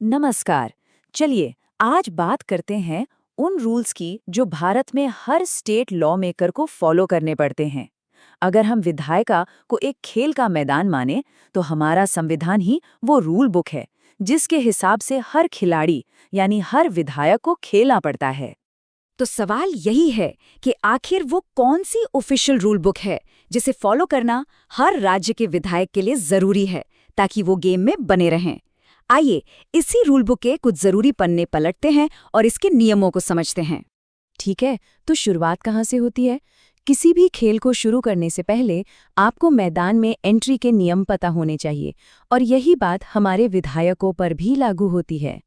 नमस्कार। चलिए आज बात करते हैं उन रूल्स की जो भारत में हर स्टेट लॉ मेकर को फॉलो करने पड़ते हैं। अगर हम विधायिका को एक खेल का मैदान माने तो हमारा संविधान ही वो रूल बुक है जिसके हिसाब से हर खिलाड़ी यानी हर विधायक को खेलना पड़ता है। तो सवाल यही है कि आखिर वो कौन सी ऑफिशियल रूल बुक है जिसे फॉलो करना हर राज्य के विधायक के लिए जरूरी है ताकि वो गेम में बने रहें। आइए इसी रूल बुक के कुछ जरूरी पन्ने पलटते हैं और इसके नियमों को समझते हैं। ठीक है, तो शुरुआत कहाँ से होती है? किसी भी खेल को शुरू करने से पहले आपको मैदान में एंट्री के नियम पता होने चाहिए और यही बात हमारे विधायकों पर भी लागू होती है।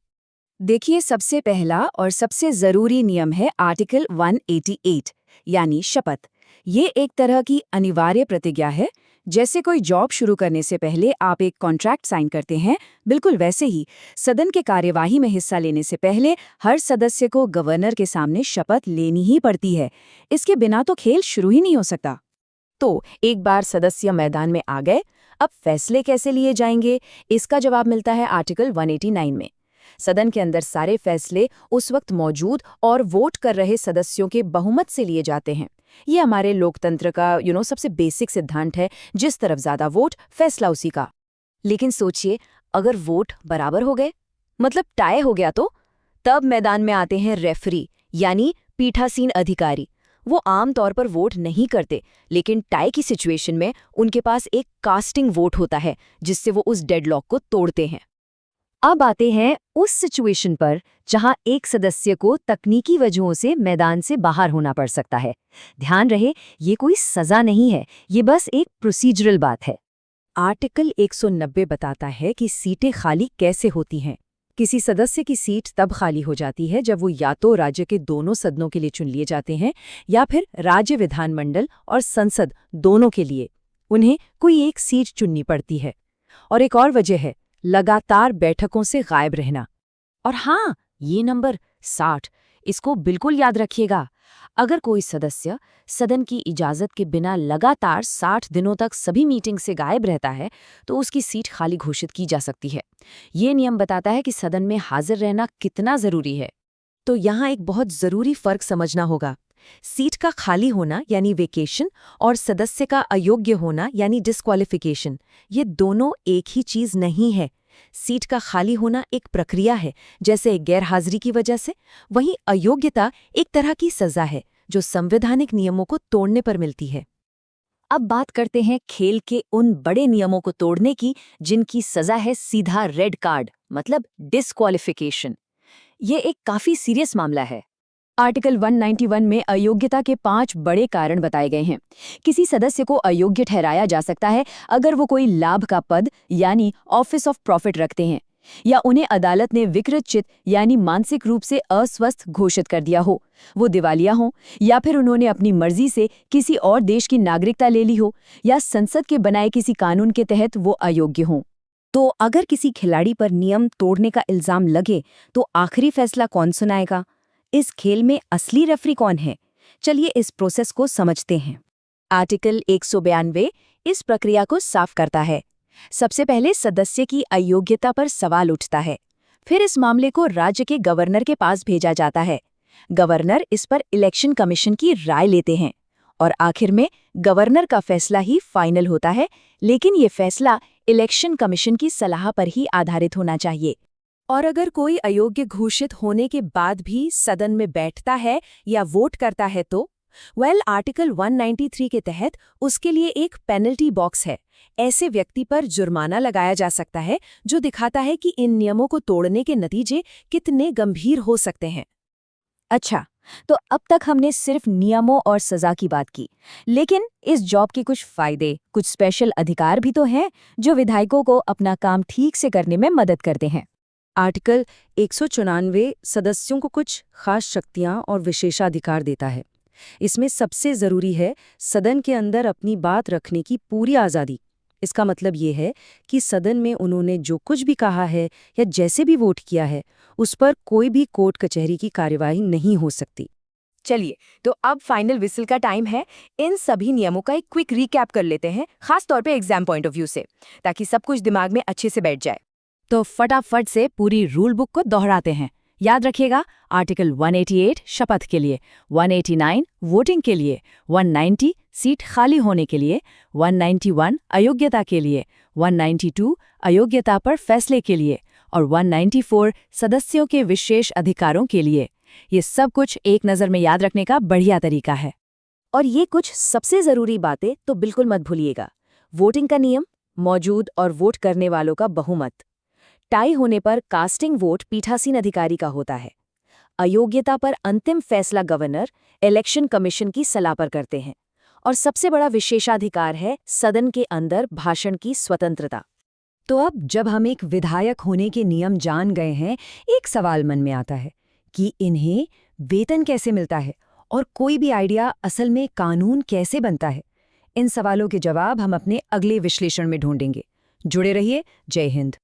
देखिए, सबसे पहला और सबसे जरूरी नियम है आर्टिकल 188 यानी शपथ। ये एक तरह की अनिवार्य प्रतिज्ञा है। जैसे कोई जॉब शुरू करने से पहले आप एक कॉन्ट्रैक्ट साइन करते हैं, बिल्कुल वैसे ही सदन के कार्यवाही में हिस्सा लेने से पहले हर सदस्य को गवर्नर के सामने शपथ लेनी ही पड़ती है। इसके बिना तो खेल शुरू ही नहीं हो सकता। तो एक बार सदस्य मैदान में आ गए, अब फैसले कैसे लिए जाएंगे? इसका जवाब मिलता है आर्टिकल 189 में। सदन के अंदर सारे फैसले उस वक्त मौजूद और वोट कर रहे सदस्यों के बहुमत से लिए जाते हैं। ये हमारे लोकतंत्र का सबसे बेसिक सिद्धांत है, जिस तरफ ज्यादा वोट फैसला उसी का। लेकिन सोचिए, अगर वोट बराबर हो गए, मतलब टाई हो गया, तो तब मैदान में आते हैं रेफरी यानी पीठासीन अधिकारी। वो आम तौर पर वोट नहीं करते, लेकिन टाई की सिचुएशन में उनके पास एक कास्टिंग वोट होता है जिससे वो उस डेडलॉक को तोड़ते हैं। अब आते हैं उस सिचुएशन पर जहां एक सदस्य को तकनीकी वजहों से मैदान से बाहर होना पड़ सकता है। ध्यान रहे, ये कोई सजा नहीं है, ये बस एक प्रोसीजरल बात है। आर्टिकल 190 बताता है कि सीटें खाली कैसे होती हैं। किसी सदस्य की सीट तब खाली हो जाती है जब वो या तो राज्य के दोनों सदनों के लिए चुन लिए जाते हैं या फिर राज्य विधानमंडल और संसद दोनों के लिए उन्हें कोई एक सीट चुननी पड़ती है। और एक और वजह है लगातार बैठकों से गायब रहना। और हाँ, ये नंबर 60, इसको बिल्कुल याद रखिएगा। अगर कोई सदस्य सदन की इजाजत के बिना लगातार 60 दिनों तक सभी मीटिंग से गायब रहता है तो उसकी सीट खाली घोषित की जा सकती है। ये नियम बताता है कि सदन में हाजिर रहना कितना जरूरी है। तो यहाँ एक बहुत जरूरी फर्क समझना होगा। सीट का खाली होना यानी वेकेशन और सदस्य का अयोग्य होना यानी डिस्क्वालिफिकेशन, ये दोनों एक ही चीज नहीं है। सीट का खाली होना एक प्रक्रिया है, जैसे गैरहाजिरी की वजह से। वहीं अयोग्यता एक तरह की सजा है जो संवैधानिक नियमों को तोड़ने पर मिलती है। अब बात करते हैं खेल के उन बड़े नियमों को तोड़ने की जिनकी सजा है सीधा रेड कार्ड, मतलब डिस्क्वालिफिकेशन। ये एक काफी सीरियस मामला है। आर्टिकल 191 में अयोग्यता के 5 बड़े कारण बताए गए हैं। किसी सदस्य को अयोग्य ठहराया जा सकता है अगर वो कोई लाभ का पद यानी ऑफिस ऑफ प्रॉफिट रखते हैं, या उन्हें अदालत ने विकृत चित्त यानी मानसिक रूप से अस्वस्थ घोषित कर दिया हो, वो दिवालिया हो, या फिर उन्होंने अपनी मर्जी से किसी और देश की नागरिकता ले ली हो, या संसद के बनाए किसी कानून के तहत वो अयोग्य हों। तो अगर किसी खिलाड़ी पर नियम तोड़ने का इल्जाम लगे तो आखिरी फैसला कौन सुनाएगा? इस खेल में असली रेफरी कौन है? चलिए इस प्रोसेस को समझते हैं। आर्टिकल 192 इस प्रक्रिया को साफ करता है। सबसे पहले सदस्य की अयोग्यता पर सवाल उठता है। फिर इस मामले को राज्य के गवर्नर के पास भेजा जाता है। गवर्नर इस पर इलेक्शन कमीशन की राय लेते हैं और आखिर में गवर्नर का फैसला ही फाइनल होता है, लेकिन ये फैसला इलेक्शन कमीशन की सलाह पर ही आधारित होना चाहिए। और अगर कोई अयोग्य घोषित होने के बाद भी सदन में बैठता है या वोट करता है तो आर्टिकल 193 के तहत उसके लिए एक पेनल्टी बॉक्स है। ऐसे व्यक्ति पर जुर्माना लगाया जा सकता है जो दिखाता है कि इन नियमों को तोड़ने के नतीजे कितने गंभीर हो सकते हैं। अच्छा, तो अब तक हमने सिर्फ नियमों और सजा की बात की, लेकिन इस जॉब के कुछ फायदे, कुछ स्पेशल अधिकार भी तो हैं जो विधायकों को अपना काम ठीक से करने में मदद करते हैं। आर्टिकल 194 सदस्यों को कुछ खास शक्तियां और विशेषाधिकार देता है। इसमें सबसे जरूरी है सदन के अंदर अपनी बात रखने की पूरी आज़ादी। इसका मतलब ये है कि सदन में उन्होंने जो कुछ भी कहा है या जैसे भी वोट किया है उस पर कोई भी कोर्ट कचहरी की कार्यवाही नहीं हो सकती। चलिए, तो अब फाइनल विसल का टाइम है। इन सभी नियमों का एक क्विक रिकैप कर लेते हैं, खास तौर पे एग्जाम पॉइंट ऑफ व्यू से, ताकि सब कुछ दिमाग में अच्छे से बैठ जाए। तो फटाफट से पूरी रूल बुक को दोहराते हैं। याद रखिएगा, आर्टिकल 188 शपथ के लिए, 189 वोटिंग के लिए, 190 सीट खाली होने के लिए, 191 अयोग्यता के लिए, 192 अयोग्यता पर फैसले के लिए और 194 सदस्यों के विशेष अधिकारों के लिए। ये सब कुछ एक नज़र में याद रखने का बढ़िया तरीका है। और ये कुछ सबसे ज़रूरी बातें तो बिल्कुल मत भूलिएगा। वोटिंग का नियम, मौजूद और वोट करने वालों का बहुमत, टाई होने पर कास्टिंग वोट पीठासीन अधिकारी का होता है, अयोग्यता पर अंतिम फैसला गवर्नर, इलेक्शन कमीशन की सलाह पर करते हैं, और सबसे बड़ा विशेषाधिकार है सदन के अंदर भाषण की स्वतंत्रता। तो अब जब हम एक विधायक होने के नियम जान गए हैं, एक सवाल मन में आता है कि इन्हें वेतन कैसे मिलता है और कोई भी आइडिया असल में कानून कैसे बनता है। इन सवालों के जवाब हम अपने अगले विश्लेषण में ढूंढेंगे। जुड़े रहिए। जय हिंद।